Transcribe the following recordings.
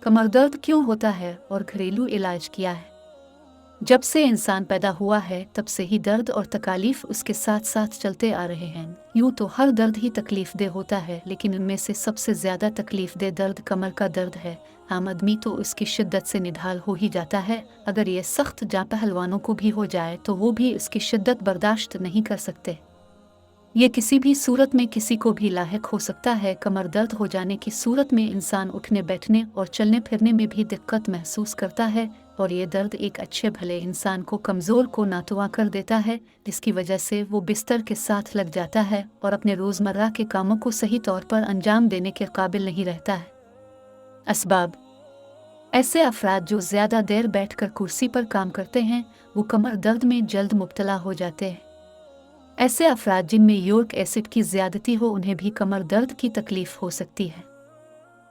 कमर दर्द क्यों होता है और घरेलू इलाज क्या है? जब से इंसान पैदा हुआ है तब से ही दर्द और तकालीफ उसके साथ साथ चलते आ रहे हैं। यूँ तो हर दर्द ही तकलीफ दे होता है, लेकिन उनमें से सबसे ज़्यादा तकलीफ दे दर्द कमर का दर्द है। आम आदमी तो इसकी शिद्दत से निढाल हो ही जाता है। अगर ये सख्त जा पहलवानों को भी हो जाए तो वो भी इसकी शिद्दत बर्दाश्त नहीं कर सकते। ये किसी भी सूरत में किसी को भी लाहिक हो सकता है। कमर दर्द हो जाने की सूरत में इंसान उठने बैठने और चलने फिरने में भी दिक्कत महसूस करता है, और ये दर्द एक अच्छे भले इंसान को कमज़ोर को नातुआ कर देता है, जिसकी वजह से वो बिस्तर के साथ लग जाता है और अपने रोज़मर्रा के कामों को सही तौर पर अंजाम देने के काबिल नहीं रहता है। असबाब: ऐसे अफराद जो ज़्यादा देर बैठकर कुर्सी पर काम करते हैं वो कमर दर्द में जल्द मुब्तला हो जाते हैं। ऐसे अफराद जिनमें यूरिक एसिड की ज़्यादती हो उन्हें भी कमर दर्द की तकलीफ़ हो सकती है।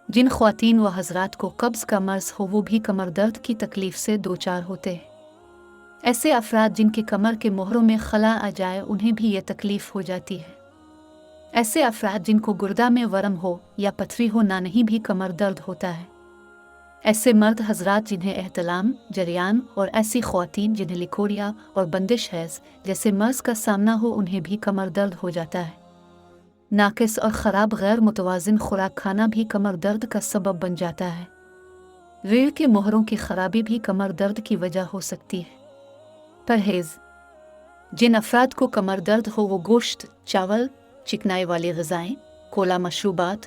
जिन ख्वातीन व हज़रात को कब्ज़ का मर्ज़ हो वो भी कमर दर्द की तकलीफ़ से दो चार होते हैं। ऐसे अफराद जिनके कमर के मोहरों में खला आ जाए उन्हें भी ये तकलीफ़ हो जाती है। ऐसे अफराद जिनको गुर्दा में वरम हो या पथरी हो ना नहीं भी कमर दर्द होता है। ऐसे मर्द हजरात जिन्हें एहतलाम, जरियान और ऐसी ख्वातीन जिन्हें लिकोरिया और बंदिश हैज़ जैसे मर्ज़ का सामना हो उन्हें भी कमर दर्द हो जाता है। नाकिस और ख़राब गैर मुतवाज़िन खुराक खाना भी कमर दर्द का सबब बन जाता है। रीढ़ के मोहरों की खराबी भी कमर दर्द की वजह हो सकती है। परहेज़: जिन अफराद को कमर दर्द हो वो गोश्त, चावल, चिकनाई वाली ग़िज़ाएँ, कोला मशरूबात,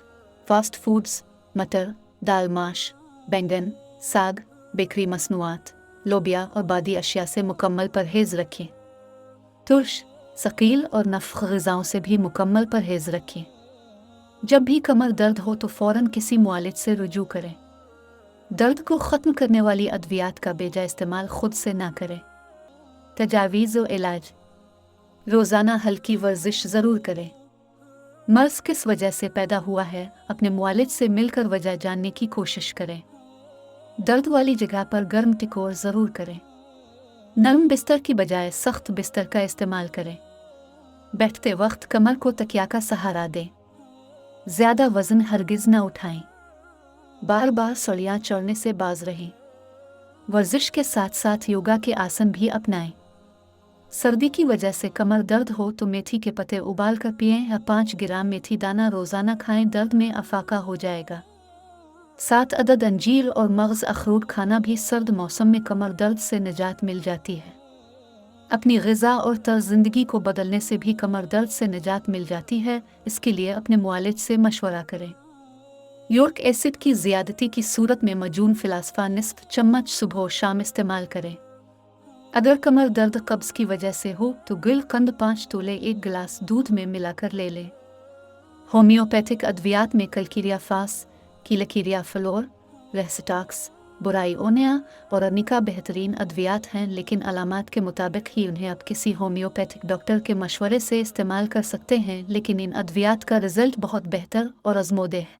फ़ास्ट फूड्स, मटर, दाल माश, बैंगन, साग, बेकरी मसनूआत, लोबिया और बादी अशिया से मुकम्मल परहेज़ रखें। तुर्श, सकील और नफ़्ख़ ग़िज़ाओं से भी मुकम्मल परहेज़ रखें। जब भी कमर दर्द हो तो फ़ौरन किसी मुआलिज से रुजू करें। दर्द को ख़त्म करने वाली अद्वियात का बेजा इस्तेमाल ख़ुद से ना करें। तजावीज़ व इलाज: रोज़ाना हल्की वर्जिश ज़रूर करें। मर्ज़ किस वजह से पैदा हुआ है अपने मुआलिज से मिलकर वजह जानने की कोशिश करें। दर्द वाली जगह पर गर्म टिकोर ज़रूर करें। नरम बिस्तर की बजाय सख्त बिस्तर का इस्तेमाल करें। बैठते वक्त कमर को तकिया का सहारा दें। ज़्यादा वज़न हरगिज़ न उठाएं। बार बार सड़ियाँ चढ़ने से बाज रहें। वर्जिश के साथ साथ योगा के आसन भी अपनाएं। सर्दी की वजह से कमर दर्द हो तो मेथी के पत्ते उबाल कर पिएं या 5 ग्राम मेथी दाना रोज़ाना खाएं, दर्द में अफाका हो जाएगा। 7 अदद अंजीर और मग़ज़ अखरूट खाना भी सर्द मौसम में कमर दर्द से निजात मिल जाती है। अपनी ग़िज़ा और तर्ज़ ज़िंदगी को बदलने से भी कमर दर्द से निजात मिल जाती है। इसके लिए अपने मुआलिज से मशवरा करें। यूरिक एसिड की ज़्यादती की सूरत में मजून फ़िलास्फ़ा निस्फ़ चम्मच सुबह और शाम इस्तेमाल करें। अगर कमर दर्द कब्ज़ की वजह से हो तो गुलकंद 5 तोले 1 गिलास दूध में मिलाकर ले लें। होम्योपैथिक अद्वियात में कलकीरिया फास, कीलकीरिया फ्लोर, रेस्टाक्स, बुराई ओनिया और अर्निका बेहतरीन अद्वियात हैं, लेकिन अलामात के मुताबिक ही उन्हें आप किसी होम्योपैथिक डॉक्टर के मशवरे से इस्तेमाल कर सकते हैं। लेकिन इन अद्वियात का रिज़ल्ट बहुत बेहतर और आज़मूदा है।